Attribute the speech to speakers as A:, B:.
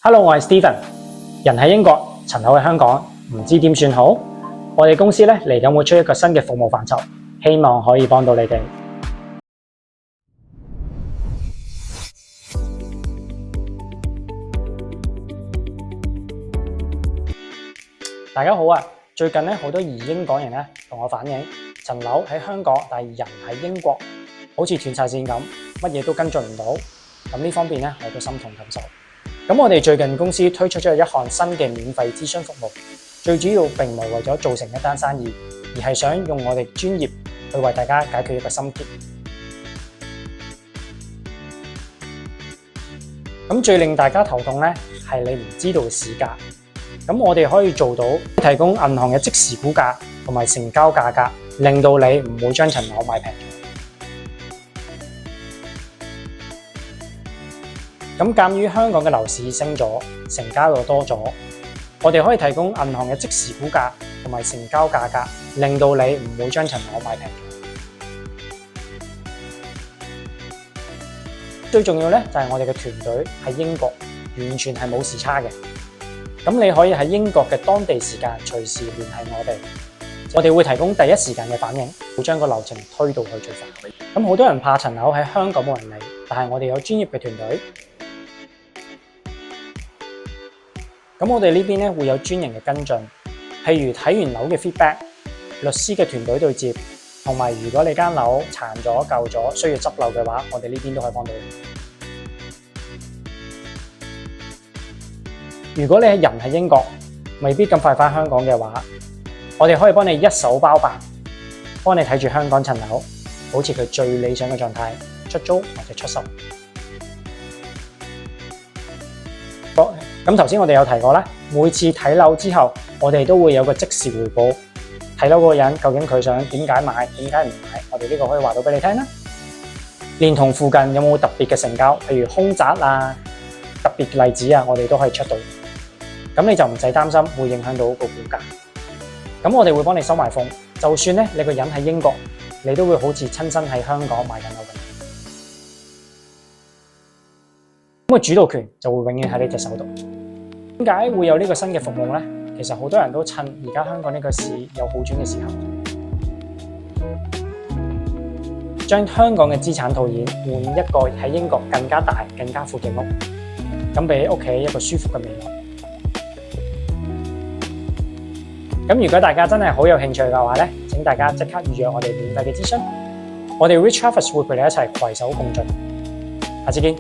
A: Hello，我係 Steven，人喺英國，層樓喺香港，唔知點算好？我哋公司咧嚟緊會出一個新嘅服務範疇，希望可以幫到你哋。大家好啊！最近咧好多移英港人咧同我反映，層樓喺香港，但係人喺英國，好似斷晒線咁，乜嘢都跟進唔到。咁呢方面咧我都心同感受。咁我哋最近公司推出咗一項新嘅免費諮詢服務，最主要並唔係為咗做成一單生意，而係想用我哋專業去為大家解決一個心結。咁最令大家頭痛咧係你唔知道嘅市價。咁我哋可以做到提供銀行嘅即時估價同埋成交價格，令到你唔會將層樓買平。咁鑑於香港嘅樓市升咗，成交又多咗，我哋可以提供銀行嘅即時估價同埋成交價格，令到你唔會將層樓買平。最重要咧就係我哋嘅團隊喺英國，完全係冇時差嘅。咁你可以喺英國嘅當地時間隨時聯繫我哋，我哋會提供第一時間嘅反應，會將個流程推到去最快。咁好多人怕層樓喺香港冇人理，但係我哋有專業嘅團隊。咁我哋呢邊咧會有專人嘅跟進，譬如睇完樓嘅 feedback、律師嘅團隊對接，同埋如果你間樓殘咗、舊咗需要執漏嘅話，我哋呢邊都可以幫到你。如果你係人喺英國，未必咁快返香港嘅話，我哋可以幫你一手包辦，幫你睇住香港層樓，保持佢最理想嘅狀態，出租或者出售。咁頭先我哋有提過啦，每次睇樓之後，我哋都會有個即時回報，睇樓嗰個人究竟佢想點解買，點解唔買，我哋呢個可以話到俾你聽啦。連同附近有冇特別嘅成交，譬如空宅啊、特別例子啊，我哋都可以出到。咁你就唔使擔心會影響到個估價。咁我哋會幫你收埋風，就算咧你個人喺英國，你都會好似親身喺香港買緊樓咁。咁個主導權就會永遠喺你隻手度。點解會有呢個新嘅服務呢？其實好多人都趁而家香港呢個市有好轉嘅時候，將香港嘅資產套現換一個喺英國更加大、更加闊嘅屋，咁俾屋企一個舒服嘅未來。咁如果大家真係好有興趣嘅話咧，請大家即刻預約我哋免費嘅諮詢，我哋 Rich Office 會陪你一齊攜手共進。下次見。